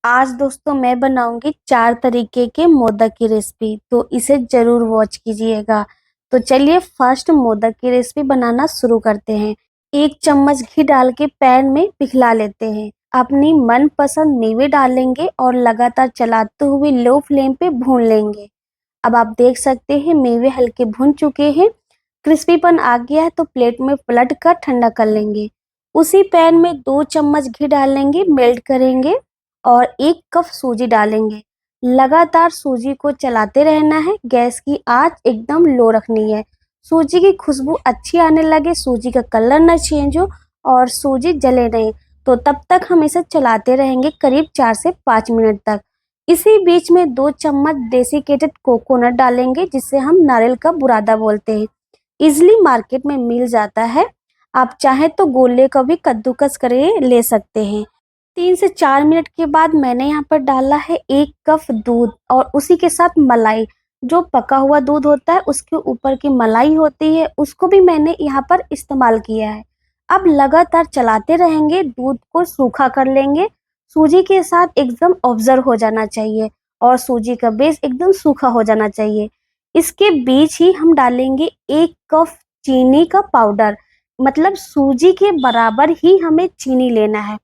आज दोस्तों मैं बनाऊंगी 4 तरीके के मोदक की रेसिपी, तो इसे जरूर वॉच कीजिएगा। तो चलिए फर्स्ट मोदक की रेसिपी बनाना शुरू करते हैं। 1 चम्मच घी डाल के पैन में पिघला लेते हैं। अपनी मनपसंद मेवे डालेंगे और लगातार चलाते हुए लो फ्लेम पे भून लेंगे। अब आप देख सकते हैं मेवे हल्के भुन चुके हैं, क्रिस्पीपन आ गया है, तो प्लेट में पलट कर ठंडा कर लेंगे। उसी पैन में 2 चम्मच घी डालेंगे, मेल्ट करेंगे और 1 कप सूजी डालेंगे। लगातार सूजी को चलाते रहना है, गैस की आंच एकदम लो रखनी है। सूजी की खुशबू अच्छी आने लगे, सूजी का कलर ना चेंज हो और सूजी जले नहीं, तो तब तक हम इसे चलाते रहेंगे करीब 4 से 5 मिनट तक। इसी बीच में 2 चम्मच डेसिकेटेड कोकोनट डालेंगे, जिसे हम नारियल का बुरादा बोलते हैं। इजिली मार्केट में मिल जाता है, आप चाहें तो गोले को भी कद्दूकस करके ले सकते हैं। 3 से 4 मिनट के बाद मैंने यहाँ पर डाला है 1 कप दूध और उसी के साथ मलाई। जो पका हुआ दूध होता है उसके ऊपर की मलाई होती है, उसको भी मैंने यहाँ पर इस्तेमाल किया है। अब लगातार चलाते रहेंगे, दूध को सूखा कर लेंगे। सूजी के साथ एकदम ऑब्जर्व हो जाना चाहिए और सूजी का बेस एकदम सूखा हो जाना चाहिए। इसके बीच ही हम डालेंगे 1 कप चीनी का पाउडर, मतलब सूजी के बराबर ही हमें चीनी लेना है।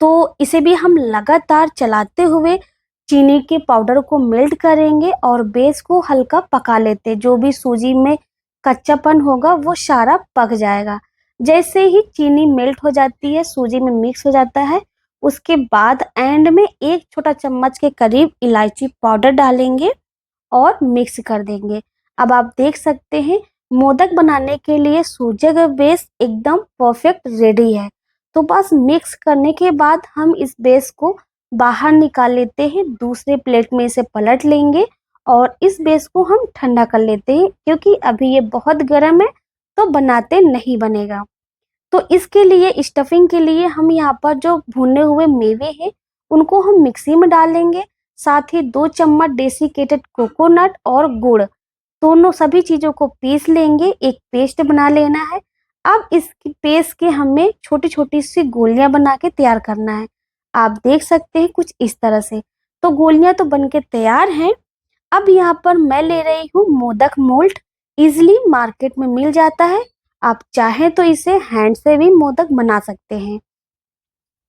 तो इसे भी हम लगातार चलाते हुए चीनी के पाउडर को मेल्ट करेंगे और बेस को हल्का पका लेते। जो भी सूजी में कच्चापन होगा वो सारा पक जाएगा। जैसे ही चीनी मेल्ट हो जाती है, सूजी में मिक्स हो जाता है, उसके बाद एंड में 1 छोटा चम्मच के करीब इलायची पाउडर डालेंगे और मिक्स कर देंगे। अब आप देख सकते हैं मोदक बनाने के लिए सूजी का बेस एकदम परफेक्ट रेडी है। तो बस मिक्स करने के बाद हम इस बेस को बाहर निकाल लेते हैं, दूसरे प्लेट में इसे पलट लेंगे और इस बेस को हम ठंडा कर लेते हैं, क्योंकि अभी ये बहुत गर्म है तो बनाते नहीं बनेगा। तो इसके लिए स्टफिंग के लिए हम यहाँ पर जो भुने हुए मेवे हैं उनको हम मिक्सी में डाल लेंगे। साथ ही 2 चम्मच डेसिकेटेड कोकोनट और गुड़, दोनों सभी चीजों को पीस लेंगे, एक पेस्ट बना लेना है। अब इस पेस्ट के हमें छोटी छोटी सी गोलियां बना के तैयार करना है। आप देख सकते हैं कुछ इस तरह से। तो गोलियां तो बनके तैयार हैं। अब यहाँ पर मैं ले रही हूँ मोदक मोल्ड, इजिली मार्केट में मिल जाता है। आप चाहें तो इसे हैंड से भी मोदक बना सकते हैं।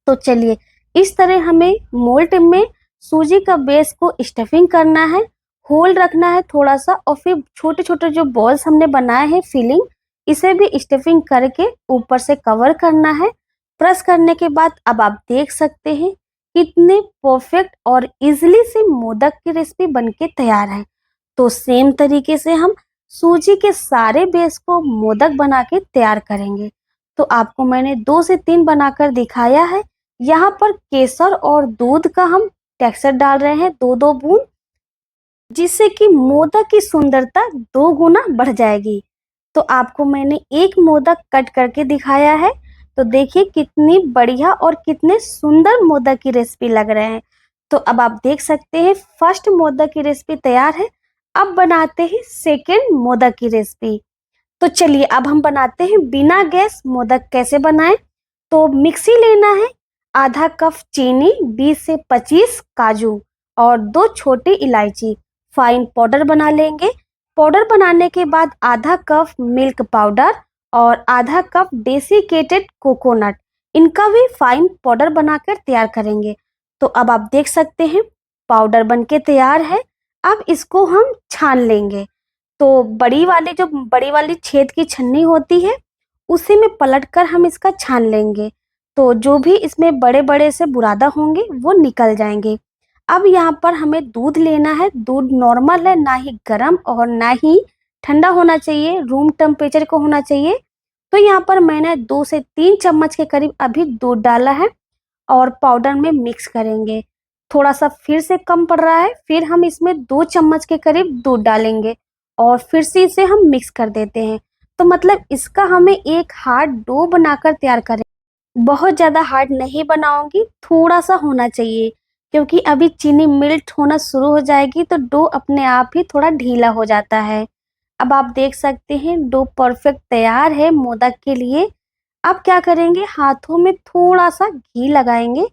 तो चलिए, इस तरह हमें मोल्ड में सूजी का बेस को स्टफिंग करना है, होल रखना है थोड़ा सा, और फिर छोटे छोटे जो बॉल्स हमने बनाए हैं फिलिंग, इसे भी स्टफिंग करके ऊपर से कवर करना है। प्रेस करने के बाद अब आप देख सकते हैं कितने परफेक्ट और इजिली से मोदक की रेसिपी बनके तैयार है। तो सेम तरीके से हम सूजी के सारे बेस को मोदक बना के तैयार करेंगे। तो आपको मैंने 2 से 3 बनाकर दिखाया है। यहाँ पर केसर और दूध का हम टेक्सचर डाल रहे हैं 2-2 बूंद, जिससे कि मोदक की सुंदरता 2 गुना बढ़ जाएगी। तो आपको मैंने एक मोदक कट करके दिखाया है, तो देखिए कितनी बढ़िया और कितने सुंदर मोदक की रेसिपी लग रहे हैं। तो अब आप देख सकते हैं फर्स्ट मोदक की रेसिपी तैयार है। अब बनाते हैं सेकेंड मोदक की रेसिपी। तो चलिए अब हम बनाते हैं बिना गैस मोदक कैसे बनाएं। तो मिक्सी लेना है, आधा कप चीनी, 20 से 25 काजू और 2 छोटी इलायची, फाइन पाउडर बना लेंगे। पाउडर बनाने के बाद आधा कप मिल्क पाउडर और आधा कप डेसिकेटेड कोकोनट, इनका भी फाइन पाउडर बनाकर तैयार करेंगे। तो अब आप देख सकते हैं पाउडर बनके तैयार है। अब इसको हम छान लेंगे। तो बड़ी वाली छेद की छन्नी होती है, उसी में पलटकर हम इसका छान लेंगे। तो जो भी इसमें बड़े बड़े से बुरादा होंगे वो निकल जाएंगे। अब यहाँ पर हमें दूध लेना है। दूध नॉर्मल है, ना ही गर्म और ना ही ठंडा होना चाहिए, रूम टेम्परेचर को होना चाहिए। तो यहाँ पर मैंने 2 से 3 चम्मच के करीब अभी दूध डाला है और पाउडर में मिक्स करेंगे। थोड़ा सा फिर से कम पड़ रहा है, फिर हम इसमें 2 चम्मच के करीब दूध डालेंगे और फिर से इसे हम मिक्स कर देते हैं। तो मतलब इसका हमें एक हार्ड डो बनाकर तैयार करें। बहुत ज़्यादा हार्ड नहीं बनाऊंगी, थोड़ा सा होना चाहिए, क्योंकि अभी चीनी मेल्ट होना शुरू हो जाएगी तो डो अपने आप ही थोड़ा ढीला हो जाता है। अब आप देख सकते हैं डो परफेक्ट तैयार है मोदक के लिए। अब क्या करेंगे, हाथों में थोड़ा सा घी लगाएंगे,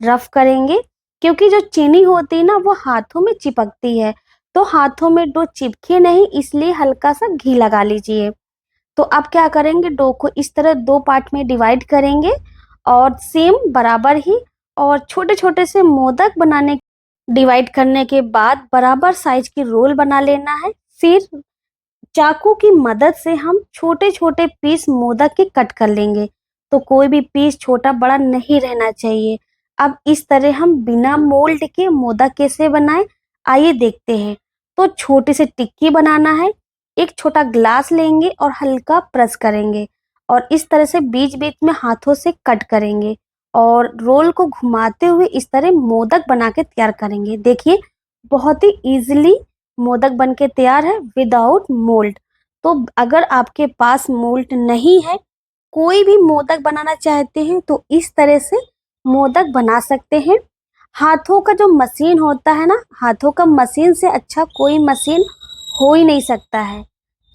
रफ करेंगे क्योंकि जो चीनी होती है ना वो हाथों में चिपकती है, तो हाथों में डो चिपके नहीं, इसलिए हल्का सा घी लगा लीजिए। तो अब क्या करेंगे, डो को इस तरह दो पार्ट में डिवाइड करेंगे और सेम बराबर ही, और छोटे छोटे से मोदक बनाने, डिवाइड करने के बाद बराबर साइज की रोल बना लेना है। फिर चाकू की मदद से हम छोटे छोटे पीस मोदक के कट कर लेंगे। तो कोई भी पीस छोटा बड़ा नहीं रहना चाहिए। अब इस तरह हम बिना मोल्ड के मोदक कैसे बनाएं, आइए देखते हैं। तो छोटी सी टिक्की बनाना है। एक छोटा ग्लास लेंगे और हल्का प्रेस करेंगे और इस तरह से बीच बीच में हाथों से कट करेंगे और रोल को घुमाते हुए इस तरह मोदक बना के तैयार करेंगे। देखिए, बहुत ही इजीली मोदक बन के तैयार है विदाउट मोल्ड। तो अगर आपके पास मोल्ड नहीं है, कोई भी मोदक बनाना चाहते हैं तो इस तरह से मोदक बना सकते हैं। हाथों का जो मशीन होता है ना, हाथों का मशीन से अच्छा कोई मशीन हो ही नहीं सकता है।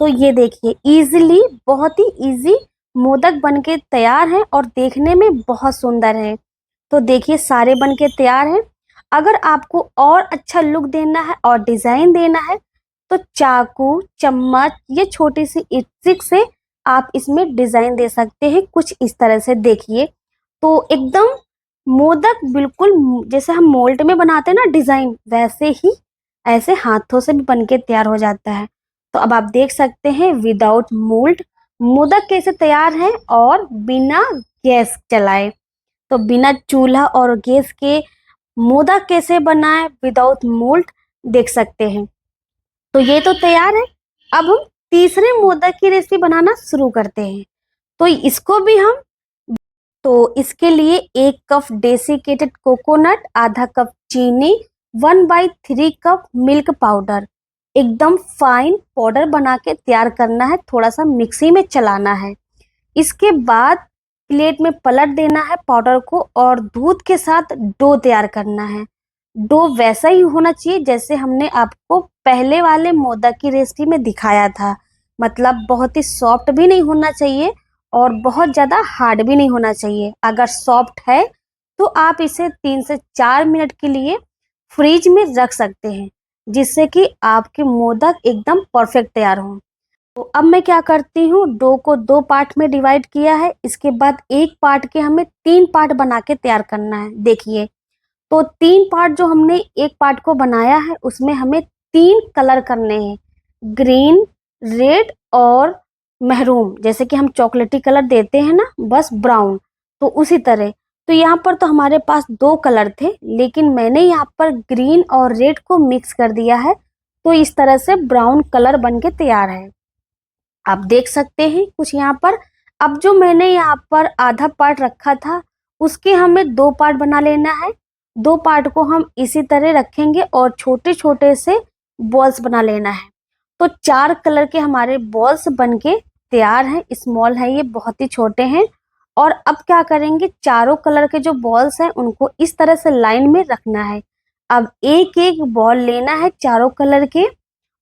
तो ये देखिए, इजीली, बहुत ही इजी मोदक बन के तैयार है और देखने में बहुत सुंदर है। तो देखिए, सारे बन के तैयार हैं। अगर आपको और अच्छा लुक देना है और डिजाइन देना है तो चाकू, चम्मच, ये छोटी सी स्टिक से आप इसमें डिजाइन दे सकते हैं कुछ इस तरह से। देखिए, तो एकदम मोदक बिल्कुल जैसे हम मोल्ड में बनाते हैं ना डिजाइन, वैसे ही ऐसे हाथों से भी बन के तैयार हो जाता है। तो अब आप देख सकते हैं विदाउट मोल्ड मोदक कैसे तैयार है और बिना गैस चलाए। तो बिना चूल्हा और गैस के मोदक कैसे बनाएं विदाउट मोल्ड, देख सकते हैं। तो ये तो तैयार है। अब हम तीसरे मोदक की रेसिपी बनाना शुरू करते हैं। तो इसको भी हम, तो इसके लिए 1 कप डेसिकेटेड कोकोनट, आधा कप चीनी, 1/3 कप मिल्क पाउडर, एकदम फाइन पाउडर बना के तैयार करना है। थोड़ा सा मिक्सी में चलाना है। इसके बाद प्लेट में पलट देना है पाउडर को और दूध के साथ डो तैयार करना है। डो वैसा ही होना चाहिए जैसे हमने आपको पहले वाले मोदक की रेसिपी में दिखाया था। मतलब बहुत ही सॉफ्ट भी नहीं होना चाहिए और बहुत ज़्यादा हार्ड भी नहीं होना चाहिए। अगर सॉफ्ट है तो आप इसे 3 से 4 मिनट के लिए फ्रिज में रख सकते हैं, जिससे कि आपके मोदक एकदम परफेक्ट तैयार हों। तो अब मैं क्या करती हूँ, डो को 2 पार्ट में डिवाइड किया है। इसके बाद एक पार्ट के हमें 3 पार्ट बना के तैयार करना है। देखिए, तो 3 पार्ट जो हमने एक पार्ट को बनाया है उसमें हमें 3 कलर करने हैं, ग्रीन, रेड और महरून। जैसे कि हम चॉकलेटी कलर देते हैं ना, बस ब्राउन, तो उसी तरह। तो यहाँ पर तो हमारे पास 2 कलर थे, लेकिन मैंने यहाँ पर ग्रीन और रेड को मिक्स कर दिया है। तो इस तरह से ब्राउन कलर बन के तैयार है। आप देख सकते हैं कुछ यहाँ पर। अब जो मैंने यहाँ पर आधा पार्ट रखा था उसके हमें 2 पार्ट बना लेना है। 2 पार्ट को हम इसी तरह रखेंगे और छोटे छोटे से बॉल्स बना लेना है। तो 4 कलर के हमारे बॉल्स बन के तैयार हैं। स्मॉल है ये, बहुत ही छोटे हैं। और अब क्या करेंगे, चारों कलर के जो बॉल्स हैं उनको इस तरह से लाइन में रखना है। अब एक एक बॉल लेना है चारों कलर के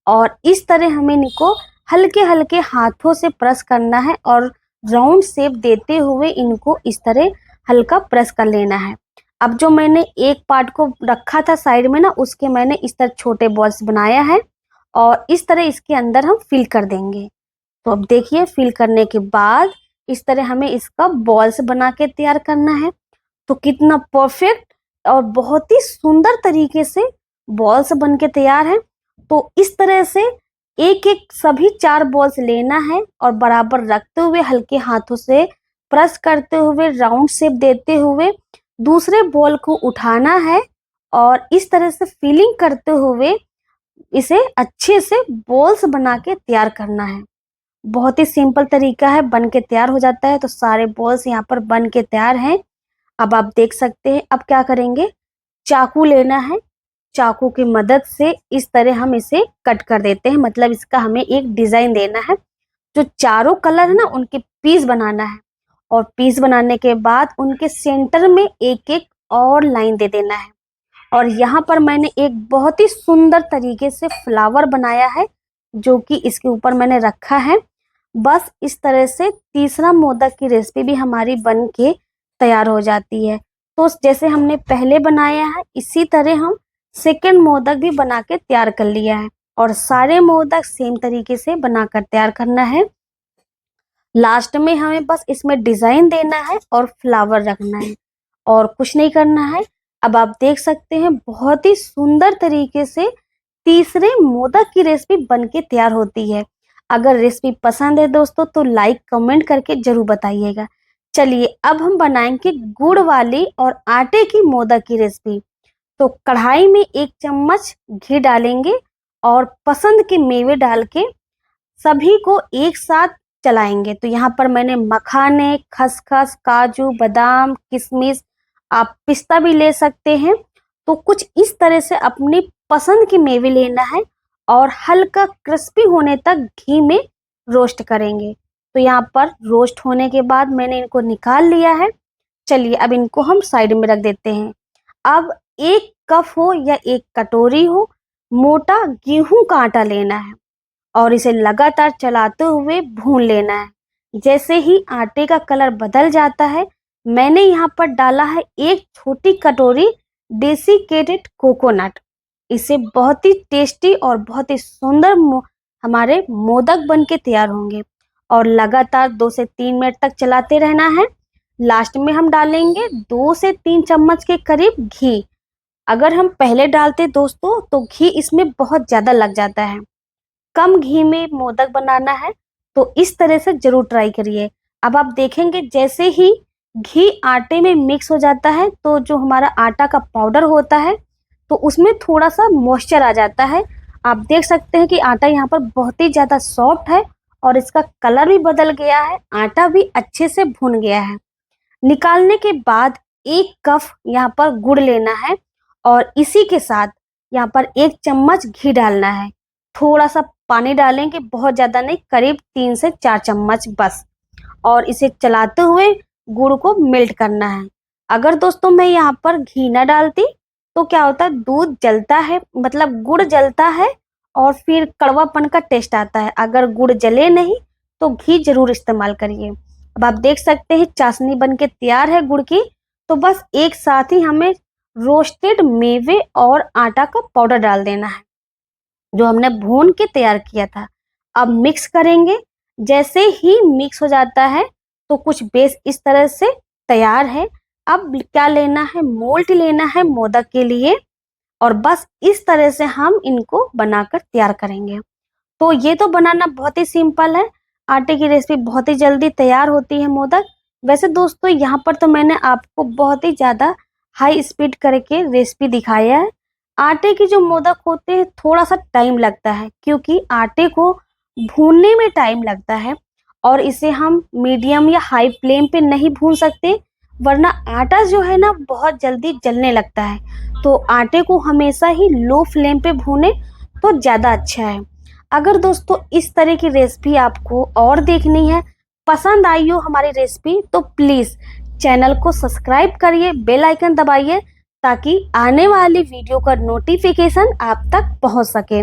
और इस तरह हमें इनको हल्के हल्के हाथों से प्रेस करना है और राउंड शेप देते हुए इनको इस तरह हल्का प्रेस कर लेना है। अब जो मैंने एक पार्ट को रखा था साइड में ना, उसके मैंने इस तरह छोटे बॉल्स बनाया है और इस तरह इसके अंदर हम फिल कर देंगे। तो अब देखिए, फिल करने के बाद इस तरह हमें इसका बॉल्स बना के तैयार करना है। तो कितना परफेक्ट और बहुत ही सुंदर तरीके से बॉल्स बन के तैयार है। तो इस तरह से एक एक सभी 4 बॉल्स लेना है और बराबर रखते हुए हल्के हाथों से प्रेस करते हुए राउंड शेप देते हुए दूसरे बॉल को उठाना है और इस तरह से फिलिंग करते हुए इसे अच्छे से बॉल्स बना के तैयार करना है। बहुत ही सिंपल तरीका है, बन के तैयार हो जाता है। तो सारे बॉल्स यहाँ पर बन के तैयार हैं। अब आप देख सकते हैं। अब क्या करेंगे, चाकू लेना है। चाकू की मदद से इस तरह हम इसे कट कर देते हैं। मतलब इसका हमें एक डिजाइन देना है। जो चारों कलर है ना उनके पीस बनाना है और पीस बनाने के बाद उनके सेंटर में एक एक और लाइन दे देना है। और यहाँ पर मैंने एक बहुत ही सुंदर तरीके से फ्लावर बनाया है जो कि इसके ऊपर मैंने रखा है। बस इस तरह से तीसरा मोदक की रेसिपी भी हमारी बन के तैयार हो जाती है। तो जैसे हमने पहले बनाया है इसी तरह हम सेकंड मोदक भी बना के तैयार कर लिया है और सारे मोदक सेम तरीके से बनाकर तैयार करना है। लास्ट में हमें बस इसमें डिजाइन देना है और फ्लावर रखना है और कुछ नहीं करना है। अब आप देख सकते हैं बहुत ही सुंदर तरीके से तीसरे मोदक की रेसिपी बनके तैयार होती है। अगर रेसिपी पसंद है दोस्तों तो लाइक कमेंट करके जरूर बताइएगा। चलिए अब हम बनाएंगे गुड़ वाली और आटे की मोदक की रेसिपी। तो कढ़ाई में 1 चम्मच घी डालेंगे और पसंद के मेवे डाल के सभी को एक साथ चलाएंगे। तो यहाँ पर मैंने मखाने, खसखस, काजू, बादाम, किशमिश, आप पिस्ता भी ले सकते हैं। तो कुछ इस तरह से अपनी पसंद की मेवे लेना है और हल्का क्रिस्पी होने तक घी में रोस्ट करेंगे। तो यहाँ पर रोस्ट होने के बाद मैंने इनको निकाल लिया है। चलिए अब इनको हम साइड में रख देते हैं। अब 1 कप हो या 1 कटोरी हो, मोटा गेहूं का आटा लेना है और इसे लगातार चलाते हुए भून लेना है। जैसे ही आटे का कलर बदल जाता है मैंने यहाँ पर डाला है 1 छोटी कटोरी डेसिकेटेड कोकोनट। इससे बहुत ही टेस्टी और बहुत ही सुंदर हमारे मोदक बन के तैयार होंगे और लगातार 2 से 3 मिनट तक चलाते रहना है। लास्ट में हम डालेंगे 2 से 3 चम्मच के करीब घी। अगर हम पहले डालते दोस्तों तो घी इसमें बहुत ज्यादा लग जाता है। कम घी में मोदक बनाना है तो इस तरह से जरूर ट्राई करिए। अब आप देखेंगे जैसे ही घी आटे में मिक्स हो जाता है तो जो हमारा आटा का पाउडर होता है तो उसमें थोड़ा सा मॉइस्चर आ जाता है। आप देख सकते हैं कि आटा यहाँ पर बहुत ही ज्यादा सॉफ्ट है और इसका कलर भी बदल गया है, आटा भी अच्छे से भुन गया है। निकालने के बाद 1 कप यहाँ पर गुड़ लेना है और इसी के साथ यहाँ पर 1 चम्मच घी डालना है। थोड़ा सा पानी डालेंगे, बहुत ज्यादा नहीं, करीब 3 से 4 चम्मच बस, और इसे चलाते हुए गुड़ को मेल्ट करना है। अगर दोस्तों मैं यहाँ पर घी ना डालती तो क्या होता है, दूध जलता है, मतलब गुड़ जलता है और फिर कड़वापन का टेस्ट आता है। अगर गुड़ जले नहीं तो घी जरूर इस्तेमाल करिए। अब आप देख सकते हैं चाशनी बन के तैयार है गुड़ की। तो बस एक साथ ही हमें रोस्टेड मेवे और आटा का पाउडर डाल देना है जो हमने भून के तैयार किया था। अब मिक्स करेंगे। जैसे ही मिक्स हो जाता है तो कुछ बेस इस तरह से तैयार है। अब क्या लेना है, मोल्ड लेना है मोदक के लिए और बस इस तरह से हम इनको बनाकर तैयार करेंगे। तो ये तो बनाना बहुत ही सिंपल है। आटे की रेसिपी बहुत ही जल्दी तैयार होती है मोदक। वैसे दोस्तों यहाँ पर तो मैंने आपको बहुत ही ज़्यादा हाई स्पीड करके रेसिपी दिखाया है। आटे के जो मोदक होते हैं थोड़ा सा टाइम लगता है क्योंकि आटे को भूनने में टाइम लगता है और इसे हम मीडियम या हाई फ्लेम पे नहीं भून सकते, वरना आटा जो है ना बहुत जल्दी जलने लगता है। तो आटे को हमेशा ही लो फ्लेम पे भूने तो ज़्यादा अच्छा है। अगर दोस्तों इस तरह की रेसिपी आपको और देखनी है, पसंद आई हो हमारी रेसिपी, तो प्लीज़ चैनल को सब्सक्राइब करिए, बेल आइकन दबाइए ताकि आने वाली वीडियो का नोटिफिकेशन आप तक पहुंच सके।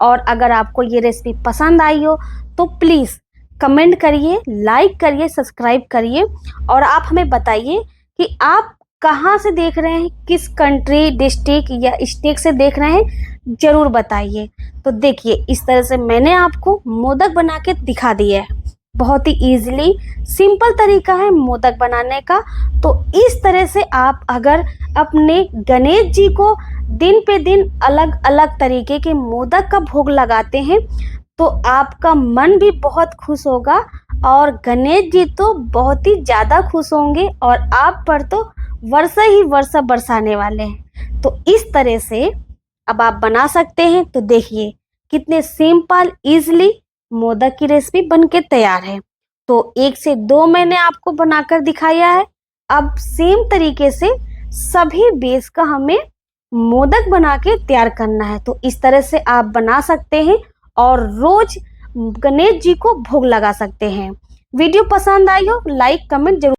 और अगर आपको ये रेसिपी पसंद आई हो तो प्लीज़ कमेंट करिए, लाइक करिए, सब्सक्राइब करिए और आप हमें बताइए कि आप कहाँ से देख रहे हैं, किस कंट्री, डिस्ट्रिक्ट या स्टेट से देख रहे हैं, जरूर बताइए। तो देखिए इस तरह से मैंने आपको मोदक बना के दिखा दिया है। बहुत ही इजीली सिंपल तरीका है मोदक बनाने का। तो इस तरह से आप अगर अपने गणेश जी को दिन पे दिन अलग अलग तरीके के मोदक का भोग लगाते हैं तो आपका मन भी बहुत खुश होगा और गणेश जी तो बहुत ही ज़्यादा खुश होंगे और आप पर तो वर्षा ही वर्षा बरसाने वाले हैं। तो इस तरह से अब आप बना सकते हैं। तो देखिए कितने सिंपल इजीली मोदक की रेसिपी बनके तैयार है। तो 1 से 2 मैंने आपको बनाकर दिखाया है। अब सेम तरीके से सभी बेस का हमें मोदक बना के तैयार करना है। तो इस तरह से आप बना सकते हैं और रोज गणेश जी को भोग लगा सकते हैं। वीडियो पसंद आई हो लाइक कमेंट जरूर